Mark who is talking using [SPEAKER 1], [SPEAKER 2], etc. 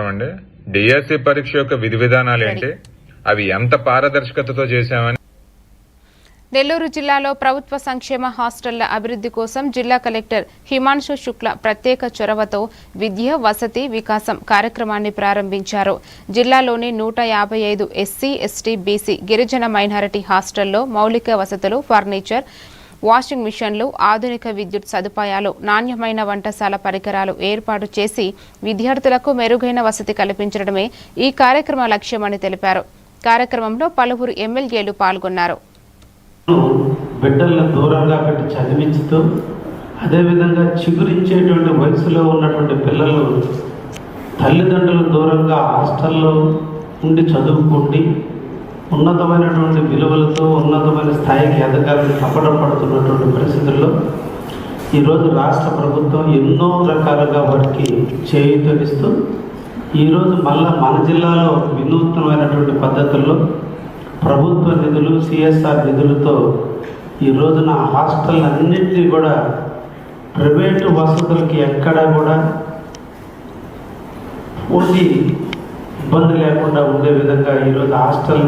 [SPEAKER 1] అండి డిఎస్సి పరీక్ష యొక్క విధి విధానాలు ఏంటి, అవి ఎంత పారదర్శకతతో చేశామని.
[SPEAKER 2] నెల్లూరు జిల్లాలో ప్రభుత్వ సంక్షేమ హాస్టళ్ల అభివృద్ధి కోసం జిల్లా కలెక్టర్ హిమాంశు శుక్ల ప్రత్యేక చొరవతో విద్య వసతి వికాసం కార్యక్రమాన్ని ప్రారంభించారు. జిల్లాలోని 155 ఎస్సీ ఎస్టీ బీసీ గిరిజన మైనారిటీ హాస్టల్లో మౌలిక వసతులు, ఫర్నిచర్, వాషింగ్ మిషన్లు, ఆధునిక విద్యుత్ సదుపాయాలు, నాణ్యమైన వంటశాల పరికరాలు ఏర్పాటు చేసి విద్యార్థులకు మెరుగైన వసతి కల్పించడమే ఈ కార్యక్రమ లక్ష్యమని తెలిపారు. కార్యక్రమంలో పలువురు ఎమ్మెల్యేలు పాల్గొన్నారు.
[SPEAKER 3] బిడ్డలను దూరంగా పెట్టి చదివించుతూ అదేవిధంగా చిగురించేటువంటి వయసులో ఉన్నటువంటి పిల్లలు తల్లిదండ్రుల దూరంగా హాస్టల్లో ఉండి చదువుకుండి ఉన్నతమైనటువంటి విలువలతో ఉన్నతమైన స్థాయికి ఎదగాలని తపన పడుతున్నటువంటి పరిస్థితుల్లో ఈరోజు రాష్ట్ర ప్రభుత్వం ఎన్నో రకాలుగా వారికి చేయూతనిస్తూ ఈరోజు మళ్ళా మన జిల్లాలో వినూత్నమైనటువంటి పద్ధతుల్లో ప్రభుత్వ నిధులు, సిఎస్ఆర్ నిధులతో ఈ రోజున హాస్టల్ అన్నింటినీ కూడా ప్రైవేటు వసతులకి ఎక్కడా కూడా పోటీ ఇబ్బంది లేకుండా ఉండే విధంగా ఈరోజు హాస్టల్